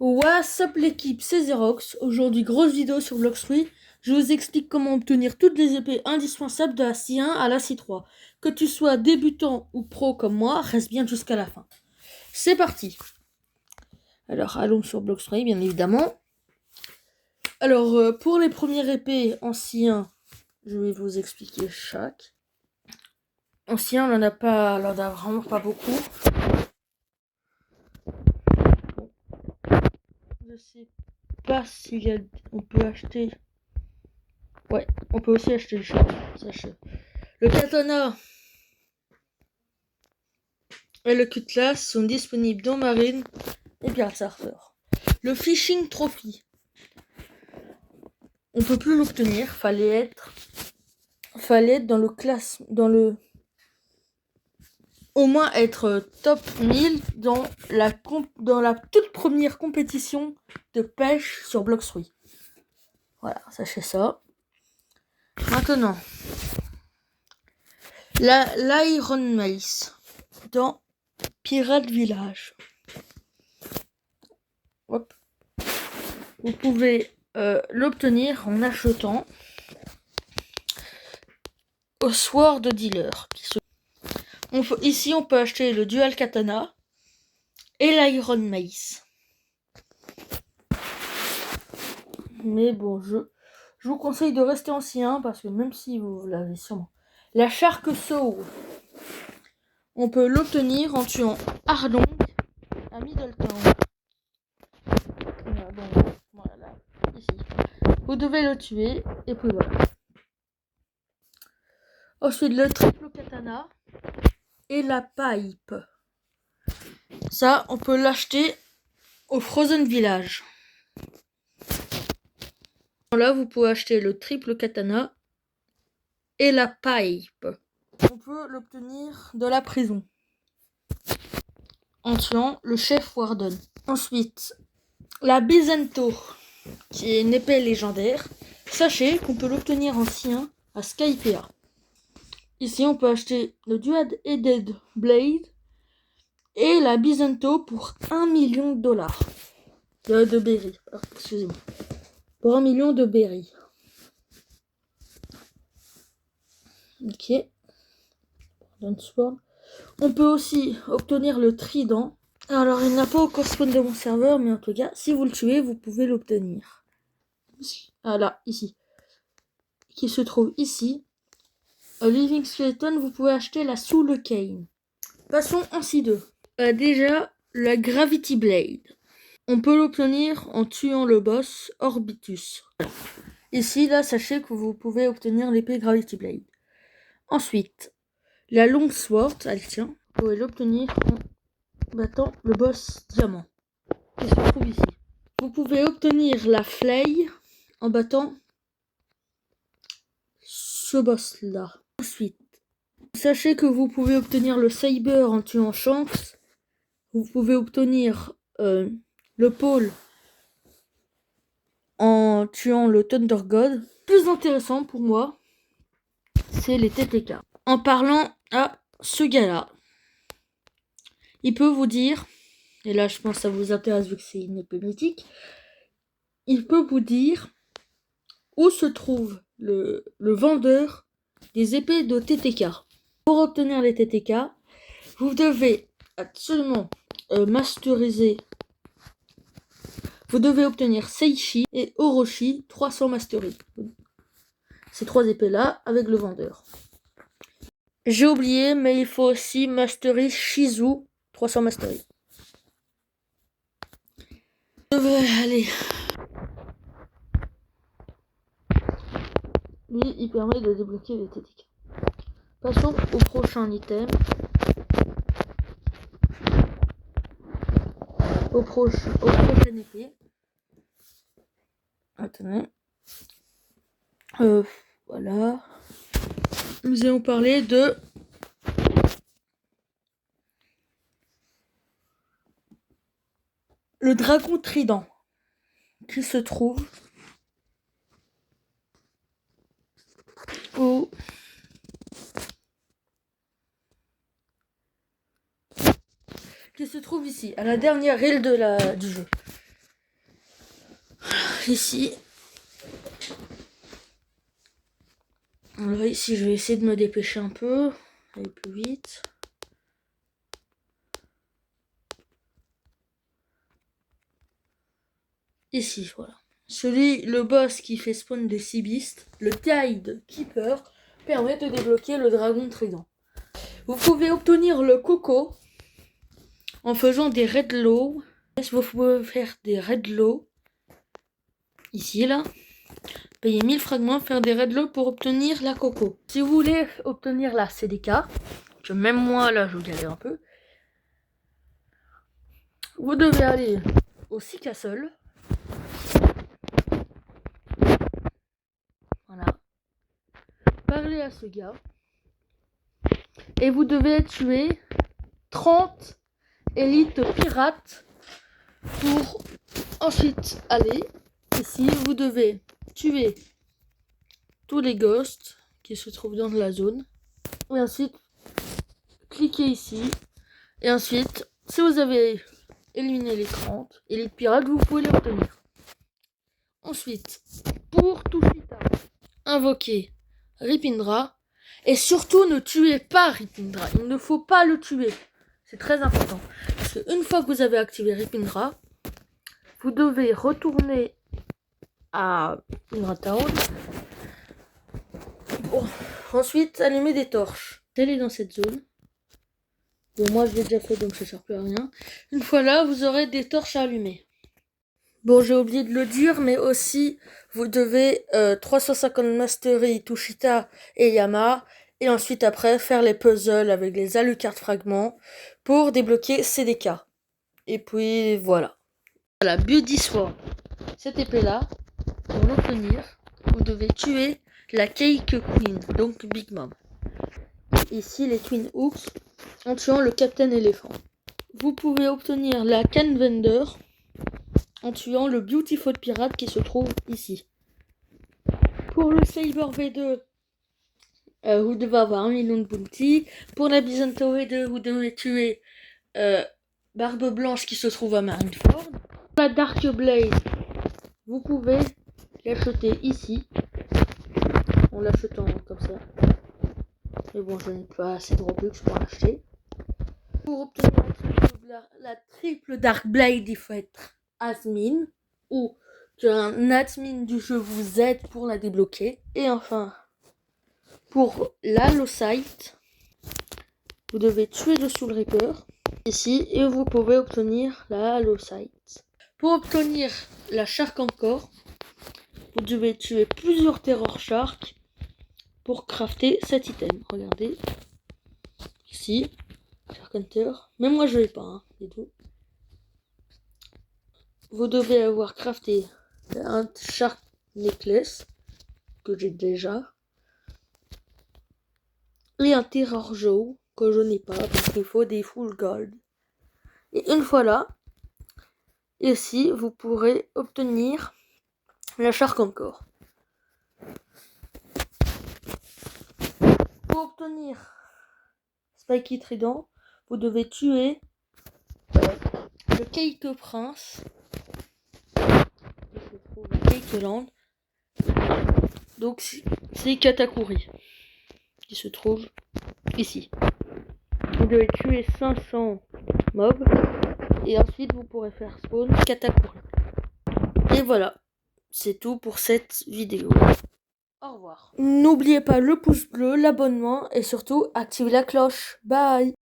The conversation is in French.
What's up l'équipe, c'est Xerox. Aujourd'hui, grosse vidéo sur Blox3. Je vous explique comment obtenir toutes les épées indispensables de la C1 à la C3. Que tu sois débutant ou pro comme moi, reste bien jusqu'à la fin. C'est parti. Alors, allons sur Blox3, bien évidemment. Alors, pour les premières épées en C1, je vais vous expliquer chaque. En C1, on en a vraiment pas beaucoup. Je sais pas si on peut acheter. Ouais, on peut aussi acheter le chat. Sachez. Le katana et le cutlass sont disponibles dans Marine et Pirate Harper. Le Fishing Trophy, on peut plus l'obtenir. Fallait être au moins être top 1000 dans la toute première compétition de pêche sur Blox3. Voilà, sachez ça. Maintenant, l'Iron Mace dans Pirate Village. Hop. Vous pouvez l'obtenir en achetant au Sword Dealer. Ici, on peut acheter le Dual Katana et l'Iron Mace. Mais bon, je vous conseille de rester ancien parce que même si vous l'avez sûrement. La Shark Soul, on peut l'obtenir en tuant Arlong à Middletown. Voilà, ici. Vous devez le tuer et puis voilà. Ensuite, le triple katana et la pipe. Ça, on peut l'acheter au Frozen Village. Là, vous pouvez acheter le triple katana et la pipe. On peut l'obtenir de la prison en tuant le chef Warden. Ensuite, la Bizento, qui est une épée légendaire. Sachez qu'on peut l'obtenir en C1 à Skypea. Ici, on peut acheter le Dual Headed Blade et la Bizento pour 1 million de dollars. De berry. Excusez-moi. Pour 1 million de berry. Ok. On peut aussi obtenir le trident. Alors, il n'a pas encore spawn de mon serveur, mais en tout cas, si vous le tuez, vous pouvez l'obtenir. Ah là, ici. Qui se trouve ici. Living Skeleton, vous pouvez acheter la Soul Cane. Passons en C2. Déjà, la Gravity Blade. On peut l'obtenir en tuant le boss Orbitus. Ici, là, sachez que vous pouvez obtenir l'épée Gravity Blade. Ensuite, la Long Sword, elle tient. Vous pouvez l'obtenir en battant le boss diamant qui se trouve ici. Vous pouvez obtenir la Flay en battant ce boss là. Ensuite, sachez que vous pouvez obtenir le Saber en tuant Shanks. Vous pouvez obtenir le pôle en tuant le Thunder God. Plus intéressant pour moi, c'est les TTK. En parlant à ce gars-là, il peut vous dire, et là je pense que ça vous intéresse vu que c'est une épée mythique, il peut vous dire où se trouve le vendeur des épées de TTK. Pour obtenir les TTK, vous devez absolument masteriser. Vous devez obtenir Seishi et Orochi 300 mastery. Ces trois épées-là avec le vendeur. J'ai oublié, mais il faut aussi mastery Shizu 300 mastery. Allez. Lui, il permet de débloquer les TTK. Passons au prochain item. Au prochain épée. Attendez. Voilà. Nous allons parler de le dragon trident qui se trouve ici, à la dernière île du jeu. Ici. Alors ici, je vais essayer de me dépêcher un peu. Aller plus vite. Ici, voilà. Le boss qui fait spawn des Sea Beasts, le Tide Keeper, permet de débloquer le dragon trident. Vous pouvez obtenir le coco en faisant des red low. Vous pouvez faire des red low. Ici, là. Payer 1000 fragments, faire des red low pour obtenir la coco. Si vous voulez obtenir la CDK, que même moi, là, je galère un peu, vous devez aller au Sea Castle. Voilà. Parler à ce gars. Et vous devez tuer 30 élites pirates pour ensuite aller ici. Vous devez tuer tous les ghosts qui se trouvent dans la zone. Et ensuite, cliquez ici. Et ensuite, si vous avez éliminé les 30 élites pirates, vous pouvez les obtenir. Ensuite, pour tout Tushita, invoquez Ripindra. Et surtout, ne tuez pas Ripindra. Il ne faut pas le tuer. C'est très important. Parce qu'une fois que vous avez activé Ripindra, vous devez retourner à Indra Town. Bon. Ensuite, allumer des torches. Allez dans cette zone. Bon, moi je l'ai déjà fait donc ça sert plus à rien. Une fois là, vous aurez des torches à allumer. Bon, j'ai oublié de le dire, mais aussi, vous devez 350 Mastery, Tushita et Yama. Et ensuite, après, faire les puzzles avec les Alucard fragments pour débloquer CDK. Et puis, voilà. Voilà, Beauty Sword. Cette épée-là, pour l'obtenir, vous devez tuer la Cake Queen, donc Big Mom. Ici, les Twin Hooks, en tuant le Captain Éléphant. Vous pouvez obtenir la Can Vendor en tuant le Beautiful Pirate qui se trouve ici. Pour le Saber V2, vous devez avoir 1 million de bounty. Pour la Byzanto V2, vous devez tuer Barbe Blanche qui se trouve à Marineford. Pour la Dark Blaze, vous pouvez l'acheter ici. En l'achetant comme ça. Mais bon, je n'ai pas assez de Robux pour l'acheter. Pour obtenir la triple Dark Blade, il faut être admin ou qu'un admin du jeu vous aide pour la débloquer. Et enfin, pour l'Halosite, vous devez tuer le Soul Reaper ici et vous pouvez obtenir la Halosite. Pour obtenir la Shark encore, vous devez tuer plusieurs Terror Shark pour crafter cet item. Regardez ici. Shark Hunter. Même moi je l'ai pas, hein, les deux. Vous devez avoir crafté un Shark Necklace que j'ai déjà. Et un Terror Joe que je n'ai pas parce qu'il faut des full gold. Et une fois là, ici vous pourrez obtenir la Shark encore. Pour obtenir Spiky Trident, vous devez tuer le Cake Prince qui se trouve à Cake Land. Donc c'est Katakuri qui se trouve ici. Vous devez tuer 500 mobs et ensuite vous pourrez faire spawn Katakuri. Et voilà, c'est tout pour cette vidéo. Au revoir. N'oubliez pas le pouce bleu, l'abonnement et surtout activez la cloche. Bye.